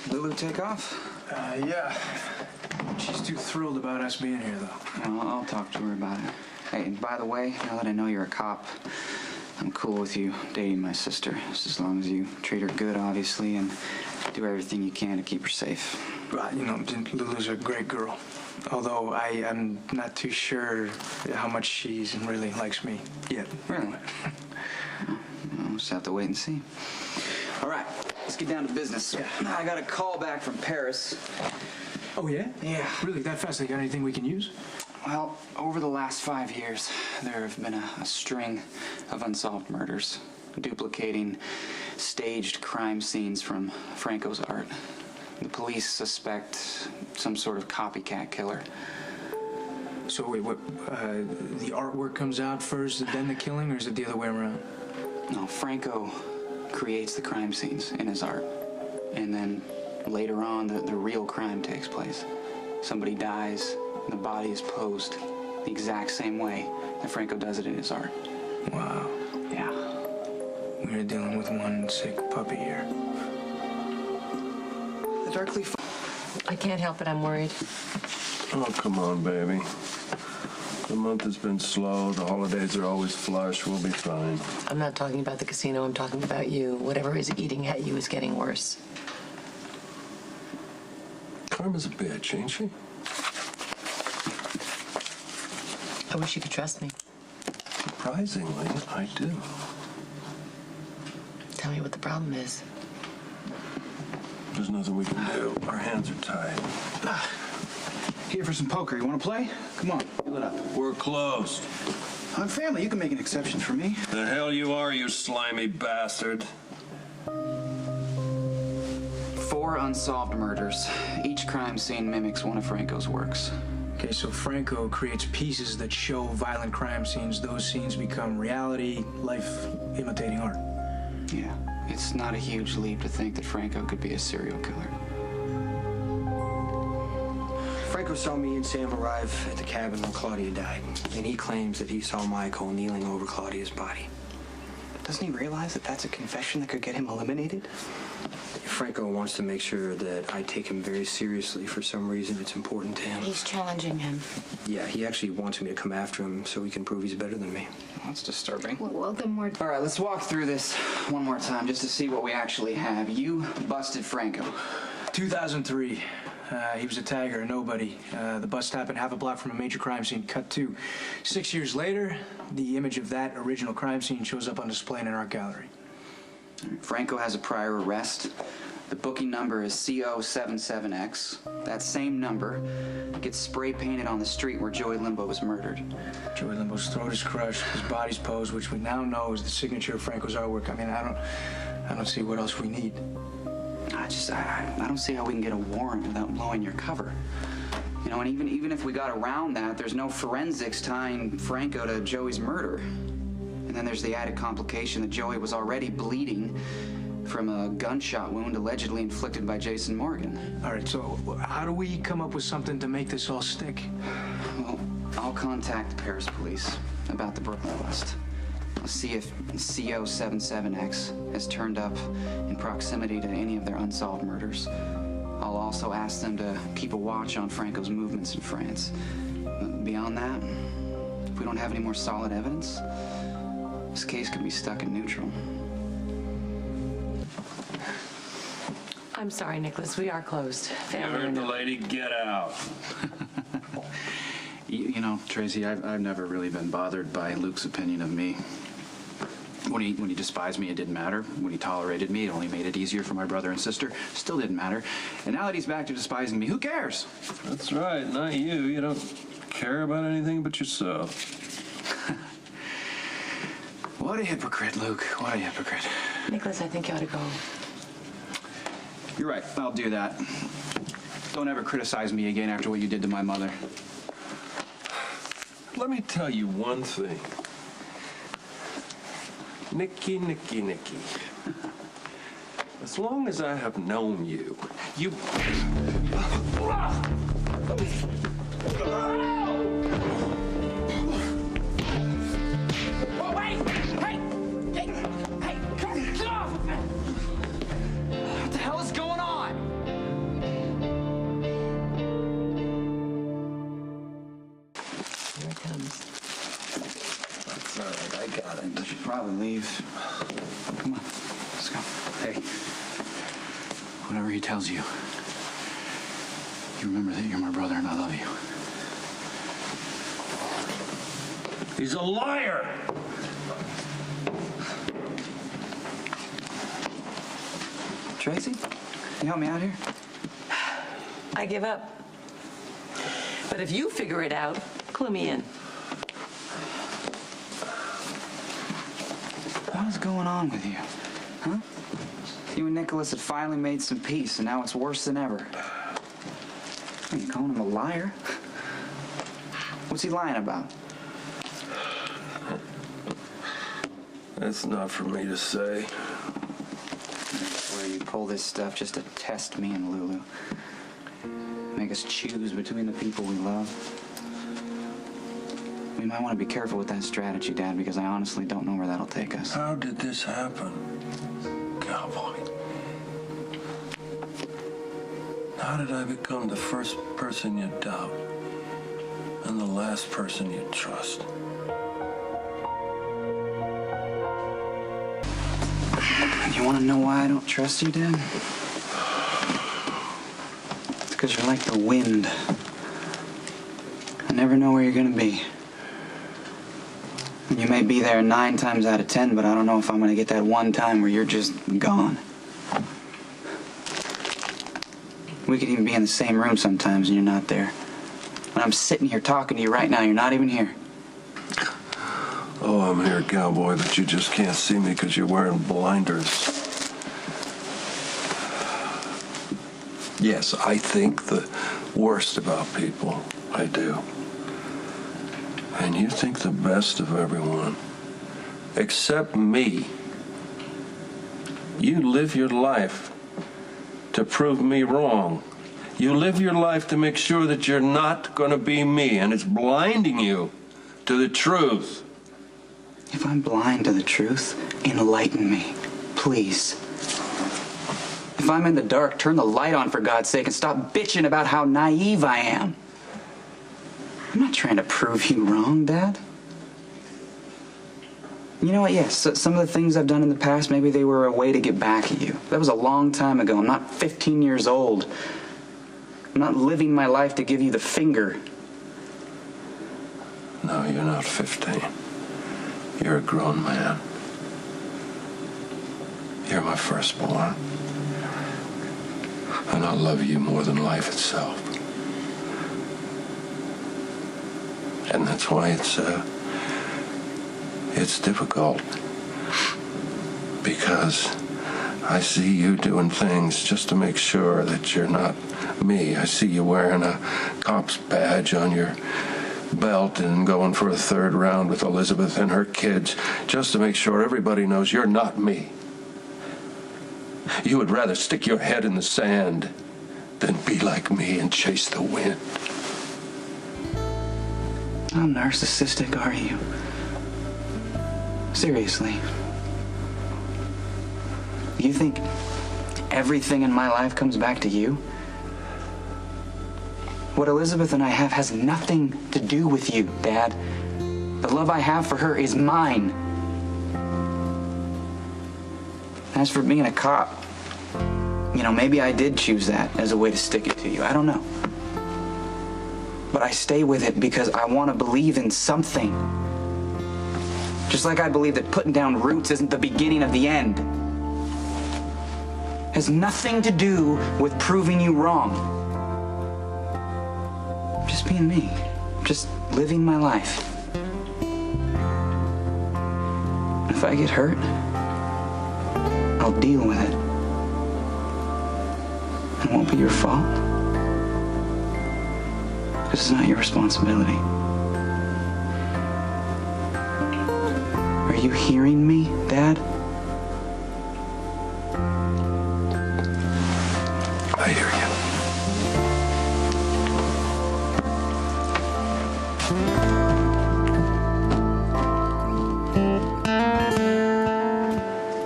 Lulu take off? Yeah. She's too thrilled about us being here, though. Well, I'll talk to her about it. Hey, and by the way, now that I know you're a cop, I'm cool with you dating my sister, just as long as you treat her good, obviously, and do everything you can to keep her safe. Right, you know, Lulu's a great girl. Although I am not too sure how much she really likes me yet. Really? We'll just have to wait and see. All right, let's get down to business. Yeah. I got a call back from Paris. Oh, yeah? Yeah. Really, that fast? They got anything we can use? Well, over the last 5 years, there have been a string of unsolved murders, duplicating staged crime scenes from Franco's art. The police suspect some sort of copycat killer. So wait, what, the artwork comes out first, then the killing, or is it the other way around? No, Franco creates the crime scenes in his art. And then later on, the real crime takes place. Somebody dies, and the body is posed the exact same way that Franco does it in his art. Wow. Yeah. We're dealing with one sick puppy here. The darkly... I can't help it, I'm worried. Oh, come on, baby. The month has been slow. The holidays are always flush. We'll be fine. I'm not talking about the casino, I'm talking about you. Whatever is eating at you is getting worse. Karma's a bitch, ain't she? I wish you could trust me. Surprisingly, I do. Tell me what the problem is. There's nothing we can do. Our hands are tied. Here for some poker. You want to play? Come on, fill it up. We're closed. I'm family. You can make an exception for me. The hell you are, you slimy bastard. 4 unsolved murders. Each crime scene mimics one of Franco's works. Okay, so Franco creates pieces that show violent crime scenes. Those scenes become reality, life imitating art. Yeah, it's not a huge leap to think that Franco could be a serial killer. Franco saw me and Sam arrive at the cabin when Claudia died, and he claims that he saw Michael kneeling over Claudia's body. Doesn't he realize that that's a confession that could get him eliminated? Franco wants to make sure that I take him very seriously. For some reason, it's important to him. He's challenging him. Yeah, he actually wants me to come after him so he can prove he's better than me. That's disturbing. Well, then we're... All right, let's walk through this one more time just to see what we actually have. You busted Franco. 2003. He was a tagger, a nobody. The bus happened half a block from a major crime scene. Cut to 6 years later, the image of that original crime scene shows up on display in an art gallery. Franco has a prior arrest. The booking number is CO77X. That same number gets spray painted on the street where Joey Limbo was murdered. Joey Limbo's throat is crushed, his body's posed, which we now know is the signature of Franco's artwork. I mean, I don't see what else we need. I don't see how we can get a warrant without blowing your cover. You know, and even if we got around that, there's no forensics tying Franco to Joey's murder. And then there's the added complication that Joey was already bleeding from a gunshot wound allegedly inflicted by Jason Morgan. All right, so how do we come up with something to make this all stick? Well, I'll contact the Paris police about the Brooklyn bust. I'll see if CO77X has turned up in proximity to any of their unsolved murders. I'll also ask them to keep a watch on Franco's movements in France. Beyond that, if we don't have any more solid evidence, this case could be stuck in neutral. I'm sorry, Nicholas, we are closed. You heard the lady. Get out. You know, Tracy, I've never really been bothered by Luke's opinion of me. When he despised me, it didn't matter. When he tolerated me, it only made it easier for my brother and sister. Still didn't matter. And now that he's back to despising me, who cares? That's right, not you. You don't care about anything but yourself. What a hypocrite, Luke. What a hypocrite. Nicholas, I think you ought to go. You're right. I'll do that. Don't ever criticize me again after what you did to my mother. Let me tell you one thing. Nicky. As long as I have known you, you... Whoa, wait! Hey! Get off of me! What the hell is going on? probably leave. Come on, let's go. Hey, whatever he tells you, you remember that you're my brother and I love you. He's a liar! Tracy, can you help me out here? I give up. But if you figure it out, clue me in. What is going on with you? Huh? You and Nicholas had finally made some peace, and now it's worse than ever. Are you calling him a liar? What's he lying about? That's not for me to say. Where you pull this stuff just to test me and Lulu. Make us choose between the people we love. We might want to be careful with that strategy, Dad, because I honestly don't know where that'll take us. How did this happen, cowboy? How did I become the first person you doubt and the last person you trust? You want to know why I don't trust you, Dad? It's because you're like the wind. I never know where you're going to be. You may be there 9 times out of 10, but I don't know if I'm going to get that one time where you're just gone. We could even be in the same room sometimes and you're not there. When I'm sitting here talking to you right now, you're not even here. Oh, I'm here, cowboy, but you just can't see me because you're wearing blinders. Yes, I think the worst about people. I do. And you think the best of everyone. Except me. You live your life to prove me wrong. You live your life to make sure that you're not going to be me, and it's blinding you to the truth. If I'm blind to the truth, enlighten me, please. If I'm in the dark, turn the light on for God's sake and stop bitching about how naive I am. I'm not trying to prove you wrong, Dad. You know what, yes, some of the things I've done in the past, maybe they were a way to get back at you. That was a long time ago. I'm not 15 years old. I'm not living my life to give you the finger. No, you're not 15. You're a grown man. You're my firstborn. And I love you more than life itself. And that's why it's difficult. Because I see you doing things just to make sure that you're not me. I see you wearing a cop's badge on your belt and going for a 3rd round with Elizabeth and her kids just to make sure everybody knows you're not me. You would rather stick your head in the sand than be like me and chase the wind. How narcissistic are you? Seriously. You think everything in my life comes back to you? What Elizabeth and I have has nothing to do with you, Dad. The love I have for her is mine. As for being a cop, you know, maybe I did choose that as a way to stick it to you. I don't know. But I stay with it because I want to believe in something. Just like I believe that putting down roots isn't the beginning of the end. It has nothing to do with proving you wrong. Just being me. Just living my life. If I get hurt, I'll deal with it. It won't be your fault. Because it's not your responsibility. Are you hearing me, Dad? I hear you.